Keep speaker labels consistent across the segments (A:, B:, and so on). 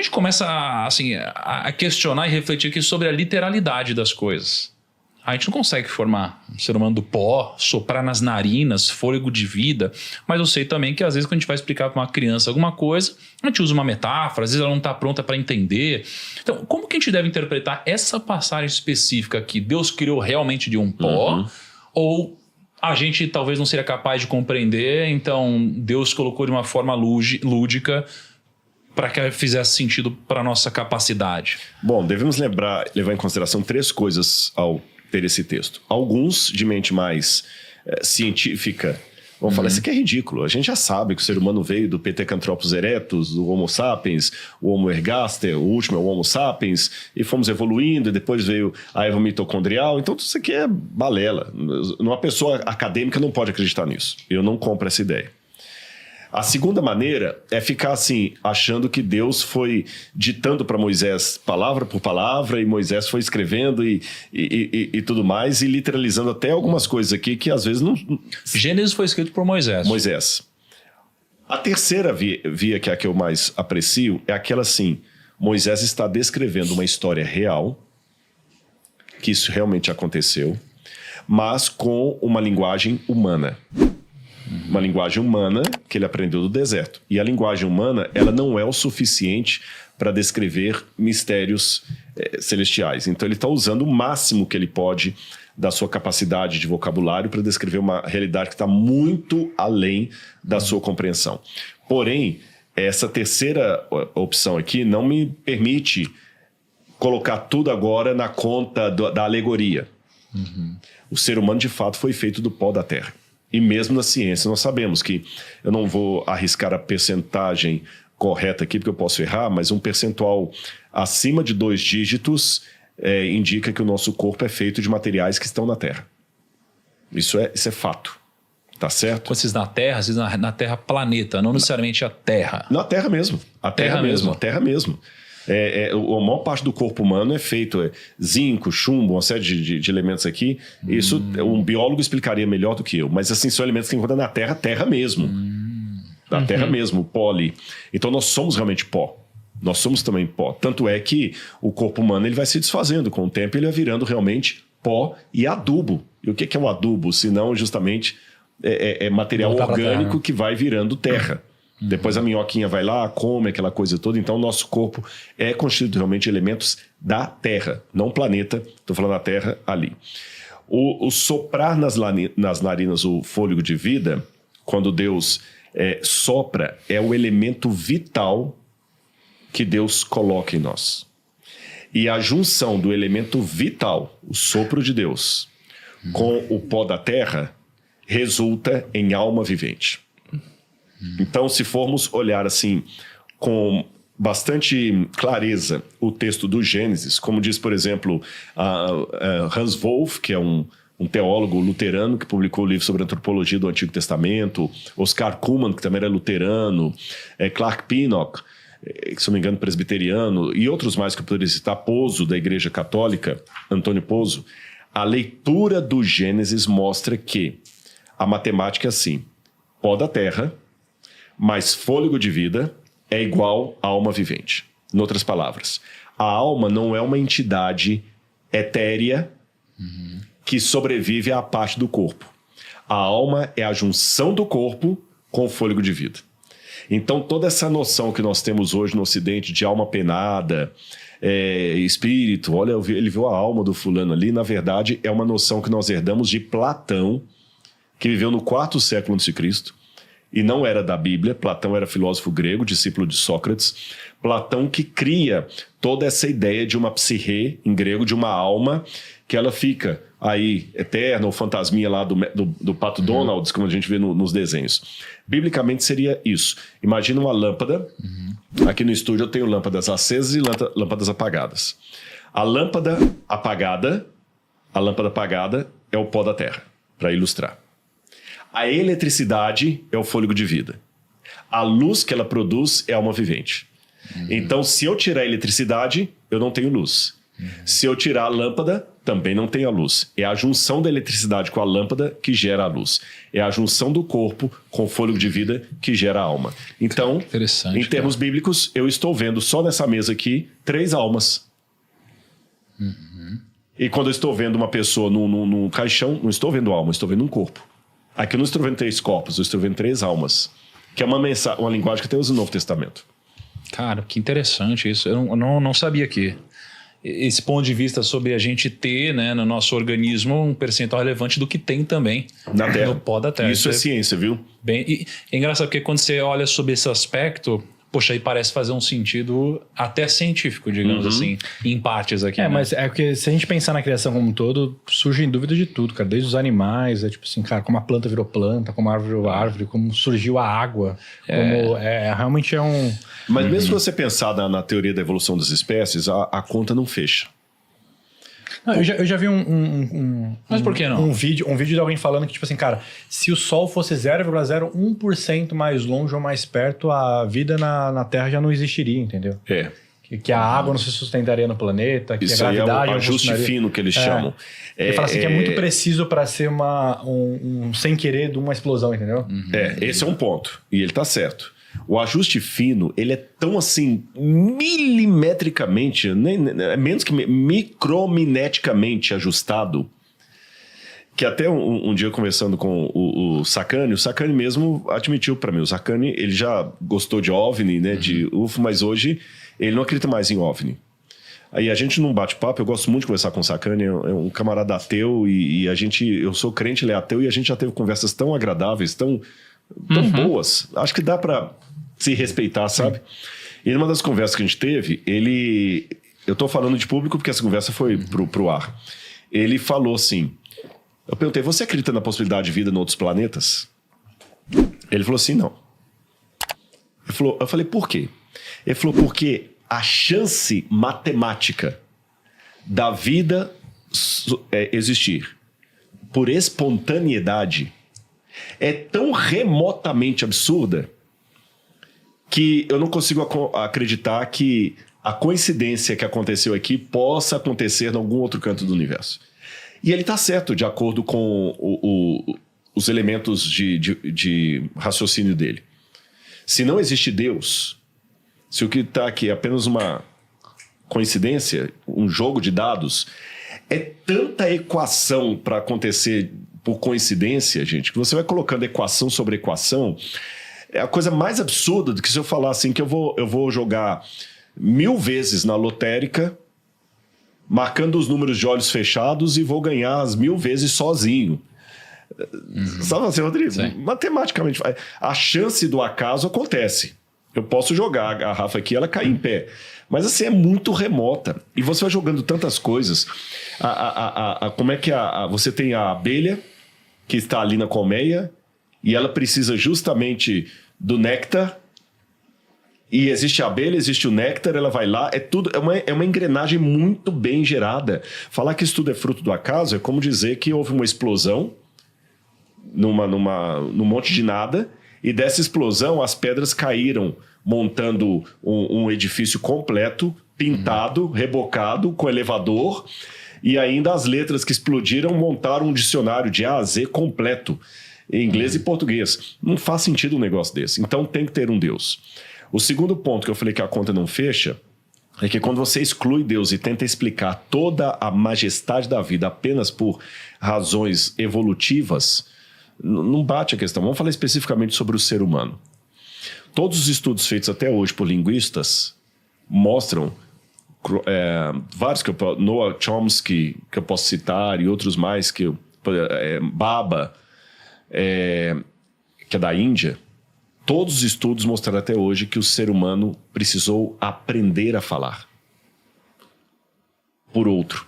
A: gente começa a questionar e refletir aqui sobre a literalidade das coisas. A gente não consegue formar um ser humano do pó, soprar nas narinas, fôlego de vida, mas eu sei também que às vezes quando a gente vai explicar para uma criança alguma coisa, a gente usa uma metáfora, às vezes ela não está pronta para entender. Então, como que a gente deve interpretar essa passagem específica aqui? Deus criou realmente de um pó? Ou a gente talvez não seria capaz de compreender, então Deus colocou de uma forma lúdica para que fizesse sentido para a nossa capacidade?
B: Bom, devemos levar em consideração 3 coisas ao ter esse texto. Alguns de mente mais científica vão falar, isso aqui é ridículo. A gente já sabe que o ser humano veio do Pithecanthropus erectus, do Homo sapiens, o Homo ergaster, o último é o Homo sapiens, e fomos evoluindo, e depois veio a Eva mitocondrial. Então tudo isso aqui é balela. Uma pessoa acadêmica não pode acreditar nisso. Eu não compro essa ideia. A segunda maneira é ficar assim, achando que Deus foi ditando para Moisés palavra por palavra, e Moisés foi escrevendo e tudo mais, e literalizando até algumas coisas aqui que às vezes não...
A: Gênesis foi escrito por Moisés.
B: A terceira via, que é a que eu mais aprecio, é aquela assim, Moisés está descrevendo uma história real, que isso realmente aconteceu, mas com uma linguagem humana. Uma linguagem humana que ele aprendeu do deserto. E a linguagem humana, ela não é o suficiente para descrever mistérios celestiais. Então ele está usando o máximo que ele pode da sua capacidade de vocabulário para descrever uma realidade que está muito além da sua compreensão. Porém, essa terceira opção aqui não me permite colocar tudo agora na conta da alegoria. O ser humano, de fato, foi feito do pó da terra. E mesmo na ciência, nós sabemos que, eu não vou arriscar a percentagem correta aqui, porque eu posso errar, mas um percentual acima de 2 dígitos indica que o nosso corpo é feito de materiais que estão na Terra. Isso é fato. Tá certo?
A: Quando vocês na Terra, vocês na Terra planeta, não necessariamente a Terra.
B: Na Terra mesmo. A Terra mesmo. A maior parte do corpo humano é feito zinco, chumbo, uma série de elementos aqui. Isso um biólogo explicaria melhor do que eu. Mas assim, são elementos que encontram na Terra, terra mesmo. Na Terra mesmo, pó ali. Então nós somos realmente pó. Nós somos também pó. Tanto é que o corpo humano ele vai se desfazendo. Com o tempo ele vai virando realmente pó e adubo. E o que é o adubo? Senão justamente material orgânico que vai virando terra. Depois a minhoquinha vai lá, come aquela coisa toda. Então o nosso corpo é constituído realmente de elementos da Terra, não planeta. Estou falando da Terra ali. O soprar nas narinas o fôlego de vida, quando Deus sopra, é o elemento vital que Deus coloca em nós. E a junção do elemento vital, o sopro de Deus, com o pó da terra, resulta em alma vivente. Então, se formos olhar assim, com bastante clareza, o texto do Gênesis, como diz, por exemplo, Hans Wolff, que é um teólogo luterano que publicou o livro sobre a antropologia do Antigo Testamento, Oscar Cullmann, que também era luterano, Clark Pinnock, que, se não me engano, presbiteriano, e outros mais que eu poderia citar, Pozo, da Igreja Católica, Antônio Pozo. A leitura do Gênesis mostra que a matemática é assim, pó da terra, mais fôlego de vida é igual a alma vivente. Em outras palavras, a alma não é uma entidade etérea que sobrevive à parte do corpo. A alma é a junção do corpo com o fôlego de vida. Então toda essa noção que nós temos hoje no Ocidente de alma penada, espírito, olha, ele viu a alma do fulano ali, na verdade é uma noção que nós herdamos de Platão, que viveu no 4º século a.C., e não era da Bíblia. Platão era filósofo grego, discípulo de Sócrates. Platão que cria toda essa ideia de uma psique, em grego, de uma alma, que ela fica aí eterna, ou fantasminha lá do Pato Donald, como a gente vê nos desenhos. Biblicamente seria isso. Imagina uma lâmpada. Aqui no estúdio eu tenho lâmpadas acesas e lâmpadas apagadas. A lâmpada apagada é o pó da terra, para ilustrar. A eletricidade é o fôlego de vida. A luz que ela produz é a alma vivente. Então, se eu tirar a eletricidade, eu não tenho luz. Se eu tirar a lâmpada, também não tem a luz. É a junção da eletricidade com a lâmpada que gera a luz. É a junção do corpo com o fôlego de vida que gera a alma. Então, em termos bíblicos, eu estou vendo só nessa mesa aqui 3 almas. E quando eu estou vendo uma pessoa num caixão, não estou vendo alma, estou vendo um corpo. Aqui eu não estou vendo 3 corpos, eu estou vendo 3 almas. Que é uma linguagem que até usa no Novo Testamento.
A: Cara, que interessante isso. Eu não sabia que esse ponto de vista sobre a gente ter, né, no nosso organismo um percentual relevante do que tem também
B: na Terra.
A: No pó da Terra.
B: Isso é ciência, viu?
A: E é engraçado porque quando você olha sobre esse aspecto, poxa, aí parece fazer um sentido até científico, digamos assim, em partes aqui. Né?
C: Mas é porque se a gente pensar na criação como um todo, surgem dúvidas de tudo, cara. Desde os animais, tipo assim, cara, como a planta virou planta, como a árvore virou árvore, como surgiu a água. Como realmente é um...
B: Mas mesmo se você pensar na teoria da evolução das espécies, a conta não fecha.
C: Não, eu já vi
A: Mas por que não?
C: Um vídeo de alguém falando que, tipo assim, cara, se o Sol fosse 0,01% mais longe ou mais perto, a vida na Terra já não existiria, entendeu? Que a água não se sustentaria no planeta, que
B: isso
C: a gravidade...
B: Isso aí é o ajuste fino que eles chamam.
C: Ele fala assim que é muito preciso para ser um sem querer de uma explosão, entendeu?
B: Esse é um ponto. E ele tá certo. O ajuste fino, ele é tão assim, milimetricamente, menos que micromineticamente ajustado, que até um dia conversando com o Sacani mesmo admitiu para mim, o Sacani, ele já gostou de OVNI, né, de UFO, mas hoje ele não acredita mais em OVNI. Aí a gente num bate-papo, eu gosto muito de conversar com o Sacani, é um camarada ateu, e eu sou crente, ele é ateu, e a gente já teve conversas tão agradáveis, tão boas. Acho que dá pra se respeitar, sabe? E numa das conversas que a gente teve, eu tô falando de público porque essa conversa foi pro ar. Ele falou assim, eu perguntei, você acredita na possibilidade de vida em outros planetas? Ele falou assim, não. Eu falei, por quê? Ele falou, porque a chance matemática da vida existir por espontaneidade é tão remotamente absurda que eu não consigo acreditar que a coincidência que aconteceu aqui possa acontecer em algum outro canto do universo. E ele está certo, de acordo com os elementos de raciocínio dele. Se não existe Deus, se o que está aqui é apenas uma coincidência, um jogo de dados, é tanta equação para acontecer por coincidência, gente, que você vai colocando equação sobre equação, é a coisa mais absurda do que se eu falar assim que eu vou jogar 1000 vezes na lotérica, marcando os números de olhos fechados e vou ganhar as 1000 vezes sozinho. Sabe assim, Rodrigo? Sim. Matematicamente, a chance do acaso acontece. Eu posso jogar a garrafa aqui e ela cair em pé. Mas assim, é muito remota. E você vai jogando tantas coisas. Como é que você tem a abelha que está ali na colmeia e ela precisa justamente do néctar. E existe a abelha, existe o néctar, ela vai lá. É uma engrenagem muito bem gerada. Falar que isso tudo é fruto do acaso é como dizer que houve uma explosão num monte de nada. E dessa explosão, as pedras caíram, montando um edifício completo, pintado, rebocado, com elevador. E ainda as letras que explodiram montaram um dicionário de A a Z completo, em inglês e português. Não faz sentido um negócio desse. Então tem que ter um Deus. O segundo ponto que eu falei que a conta não fecha é que quando você exclui Deus e tenta explicar toda a majestade da vida apenas por razões evolutivas, não bate a questão. Vamos falar especificamente sobre o ser humano. Todos os estudos feitos até hoje por linguistas mostram, vários que Noam Chomsky, que eu posso citar, e outros mais, Baba, que é da Índia, todos os estudos mostraram até hoje que o ser humano precisou aprender a falar por outro.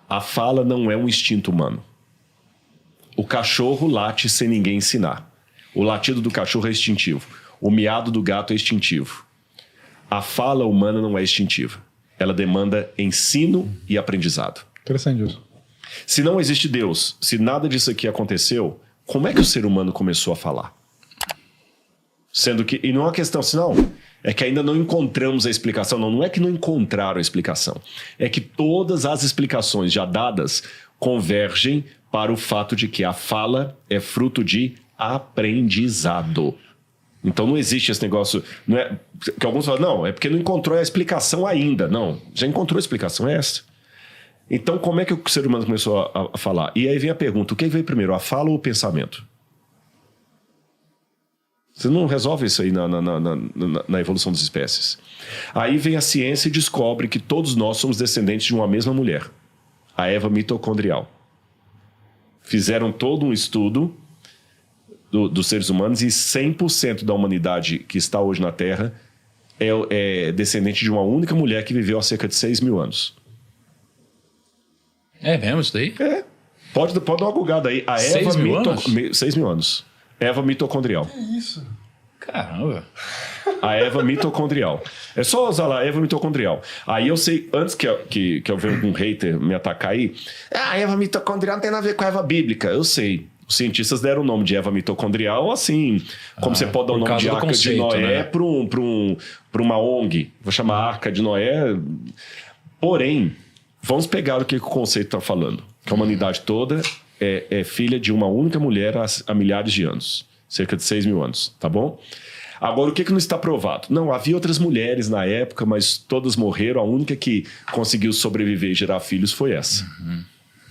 B: A fala não é um instinto humano. O cachorro late sem ninguém ensinar. O latido do cachorro é instintivo. O miado do gato é instintivo. A fala humana não é instintiva. Ela demanda ensino e aprendizado.
C: Interessante isso.
B: Se não existe Deus, se nada disso aqui aconteceu, como é que o ser humano começou a falar? Sendo que, e não é uma questão assim, não, É que ainda não encontramos a explicação. Não é que não encontraram a explicação. É que todas as explicações já dadas convergem para o fato de que a fala é fruto de aprendizado. Então não existe esse negócio... Não é, que alguns falam, não, é porque não encontrou a explicação ainda. Não, já encontrou a explicação, é essa. Então como é que o ser humano começou a falar? E aí vem a pergunta, o que veio primeiro, a fala ou o pensamento? Você não resolve isso aí na evolução das espécies. Aí vem a ciência e descobre que todos nós somos descendentes de uma mesma mulher, a Eva mitocondrial. Fizeram todo um estudo dos seres humanos e 100% da humanidade que está hoje na Terra é descendente de uma única mulher que viveu há cerca de 6 mil anos.
A: É mesmo isso daí?
B: É. Pode dar uma gulgada aí. A
A: 6 mil anos?
B: 6 mil anos. Eva mitocondrial.
D: Que isso?
A: Caramba.
B: A Eva mitocondrial. É só usar lá, Eva mitocondrial. Aí eu sei, antes que eu venha um hater me atacar aí, a Eva mitocondrial não tem nada a ver com a Eva bíblica. Eu sei. Os cientistas deram o nome de Eva mitocondrial assim, como você pode dar o nome de Arca de Noé, né? para uma ONG. Vou chamar Arca de Noé. Porém, vamos pegar o que o conceito está falando. Que a humanidade toda é filha de uma única mulher há milhares de anos. Cerca de 6 mil anos, tá bom? Agora, o que não está provado? Não, havia outras mulheres na época, mas todas morreram. A única que conseguiu sobreviver e gerar filhos foi essa.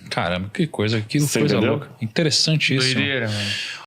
A: Caramba, que coisa
B: Você
A: coisa
B: entendeu?
A: louca. Interessante isso.
D: Doideira, mano.